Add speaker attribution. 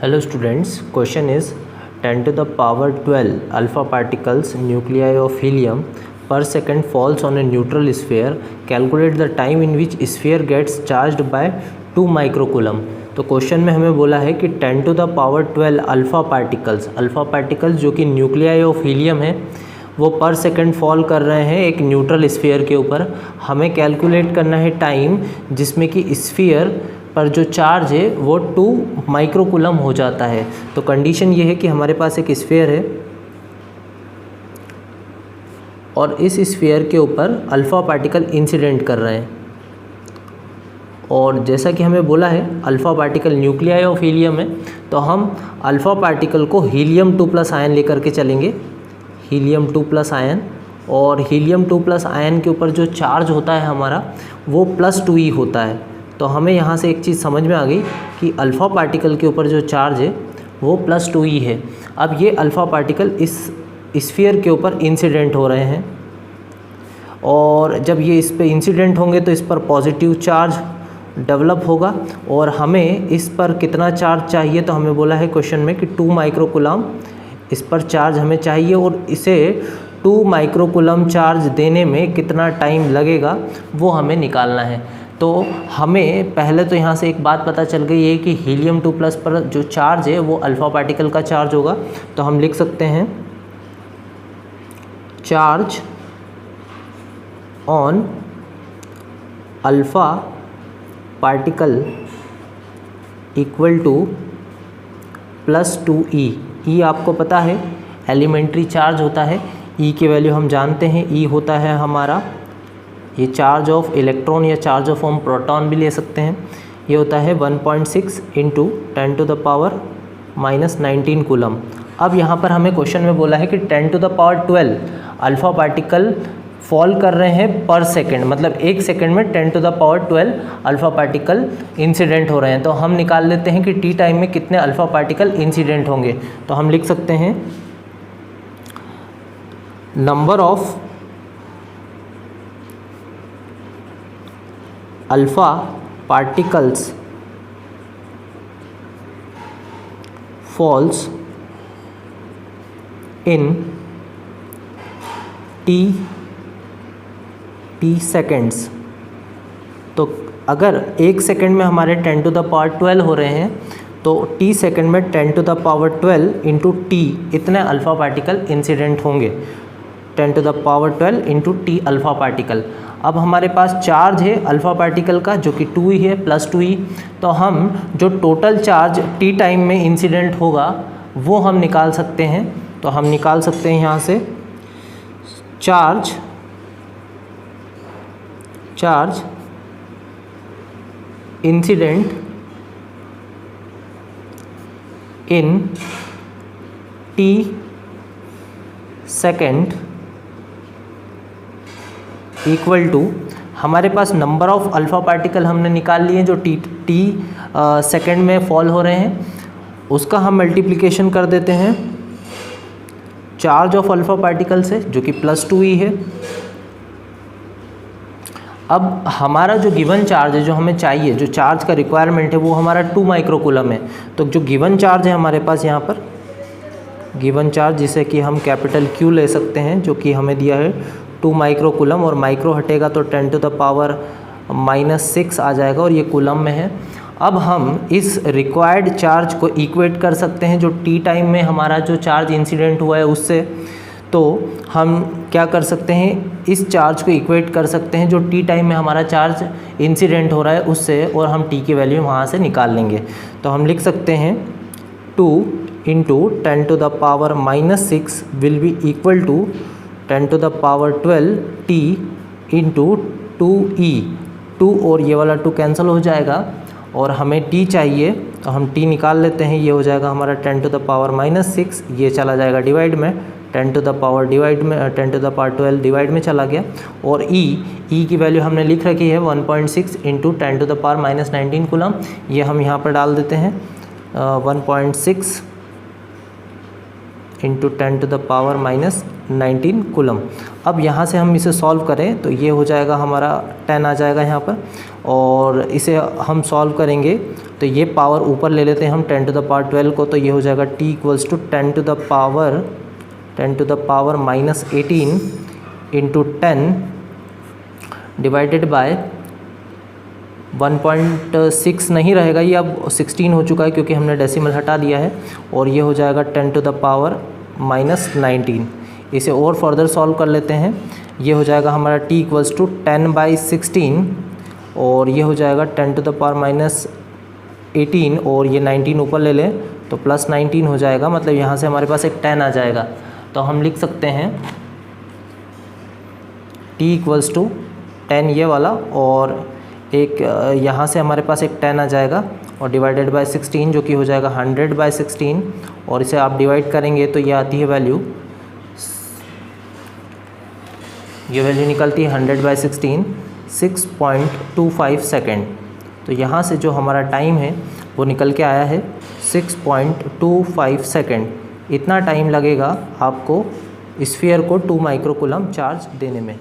Speaker 1: Hello students, question is 10 to the power 12 alpha particles nuclei of helium per second falls on a neutral sphere. Calculate the time in which sphere gets charged by 2 microcoulomb. तो question में हमें बोला है कि 10 to the power 12 alpha particles जो कि nuclei of helium है वो पर सेकंड फॉल कर रहे हैं एक न्यूट्रल स्फीयर के ऊपर। हमें कैलकुलेट करना है टाइम जिसमें कि स्फीयर पर जो चार्ज है वो 2 माइक्रोकूलम हो जाता है। तो कंडीशन ये है कि हमारे पास एक स्फीयर है और इस स्फीयर के ऊपर अल्फ़ा पार्टिकल इंसिडेंट कर रहे हैं और जैसा कि हमें बोला है alpha particle nuclei of helium है, तो हम अल्फ़ा पार्टिकल को हीलियम 2+ आयन लेकर के चलेंगे, हीलियम 2+ आयन। और हीलियम 2+ आयन के ऊपर जो चार्ज होता है हमारा वो +2e होता है। तो हमें यहाँ से एक चीज़ समझ में आ गई कि अल्फ़ा पार्टिकल के ऊपर जो चार्ज है वो +2e है। अब ये अल्फ़ा पार्टिकल इस स्फीयर के ऊपर इंसिडेंट हो रहे हैं और जब ये इस पे इंसिडेंट होंगे तो इस पर पॉजिटिव चार्ज डेवलप होगा और हमें इस पर कितना चार्ज चाहिए, तो हमें बोला है क्वेश्चन में कि 2 माइक्रोकूलम इस पर चार्ज हमें चाहिए और इसे 2 माइक्रोकूलम चार्ज देने में कितना टाइम लगेगा वो हमें निकालना है। तो हमें पहले तो यहाँ से एक बात पता चल गई है कि हीलियम 2+ पर जो चार्ज है वो अल्फ़ा पार्टिकल का चार्ज होगा। तो हम लिख सकते हैं charge on alpha particle equal to +2e। E आपको पता है एलिमेंट्री चार्ज होता है, ई की वैल्यू हम जानते हैं, ई होता है हमारा ये चार्ज ऑफ इलेक्ट्रॉन या चार्ज ऑफ हम प्रोटॉन भी ले सकते हैं। ये होता है 1.6 × 10 - 19 कूलम। अब यहाँ पर हमें क्वेश्चन में बोला है कि 10 to the power 12 alpha particle fall कर रहे हैं पर सेकंड, मतलब 1 सेकंड में 10 to the power 12 alpha particle incident हो रहे हैं। तो हम निकाल लेते हैं कि टी टाइम में कितने अल्फ़ा पार्टिकल इंसिडेंट होंगे। तो हम लिख सकते हैं number of alpha particles falls in T seconds. तो अगर 1 सेकेंड में हमारे 10 to the power 12 हो रहे हैं तो टी सेकेंड में 10 to the power 12 × t इतने अल्फ़ा पार्टिकल इंसिडेंट होंगे। 10 to the power 12 × t alpha particle. अब हमारे पास चार्ज है अल्फ़ा पार्टिकल का जो कि 2e है +2e। तो हम जो टोटल चार्ज टी टाइम में इंसिडेंट होगा वो हम निकाल सकते हैं। तो हम निकाल सकते हैं यहाँ से charge incident in t second equal to, हमारे पास नंबर ऑफ़ अल्फ़ा पार्टिकल हमने निकाल लिए जो टी सेकेंड में फॉल हो रहे हैं, उसका हम मल्टीप्लिकेशन कर देते हैं चार्ज ऑफ अल्फ़ा पार्टिकल से जो कि +2e है। अब हमारा जो गिवन चार्ज है जो हमें चाहिए, जो चार्ज का रिक्वायरमेंट है वो हमारा 2 माइक्रोकूलम है। तो जो गिवन चार्ज है हमारे पास यहाँ पर गिवन चार्ज जिसे कि हम कैपिटल Q ले सकते हैं जो कि हमें दिया है 2 माइक्रोकूलम और माइक्रो हटेगा तो 10 to the power -6 आ जाएगा और ये कूलम में है। अब हम इस रिक्वायर्ड चार्ज को इक्वेट कर सकते हैं जो टी टाइम में हमारा जो चार्ज इंसिडेंट हुआ है उससे। तो हम क्या कर सकते हैं, इस चार्ज को इक्वेट कर सकते हैं जो टी टाइम में हमारा चार्ज इंसिडेंट हो रहा है उससे और हम टी की वैल्यू वहाँ से निकाल लेंगे। तो हम लिख सकते हैं 2 × 10 to the power -6 will be equal to 10 to the power 12 t × 2e। 2 और ये वाला 2 कैंसिल हो जाएगा और हमें t चाहिए तो हम t निकाल लेते हैं। ये हो जाएगा हमारा 10 to the power -6, ये चला जाएगा डिवाइड में 10 to the power 12 डिवाइड में चला गया और e की वैल्यू हमने लिख रखी है 1.6 × 10 to the power -19 कूलम। ये हम यहाँ पर डाल देते हैं 1.6 × 10 to the power -19 कूलम। अब यहाँ से हम इसे सॉल्व करें तो ये हो जाएगा हमारा 10 आ जाएगा यहाँ पर और इसे हम सॉल्व करेंगे तो ये पावर ऊपर ले लेते हैं हम 10 टू द पावर 12 को, तो ये हो जाएगा t equals to 10 to the power minus 18 into 10 divided by 1.6 नहीं रहेगा, ये अब 16 हो चुका है क्योंकि हमने डेसिमल हटा दिया है, और ये हो जाएगा 10 टू द पावर माइनस 19। इसे और फर्दर सॉल्व कर लेते हैं। ये हो जाएगा हमारा t इक्वल्स टू 10/16 और ये हो जाएगा 10 टू द पावर माइनस 18 और ये 19 ऊपर ले लें तो प्लस 19 हो जाएगा, मतलब यहाँ से हमारे पास एक 10 आ जाएगा। तो हम लिख सकते हैं t इक्वल्स टू 10 ये वाला, और एक यहाँ से हमारे पास एक 10 आ जाएगा और डिवाइडेड बाय 16 जो कि हो जाएगा 100/16, और इसे आप डिवाइड करेंगे तो ये आती है वैल्यू, ये वैल्यू निकलती है 100/16 6.25 सेकेंड। तो यहाँ से जो हमारा टाइम है वो निकल के आया है 6.25 सेकेंड। इतना टाइम लगेगा आपको स्फीयर को 2 माइक्रोकूलम चार्ज देने में।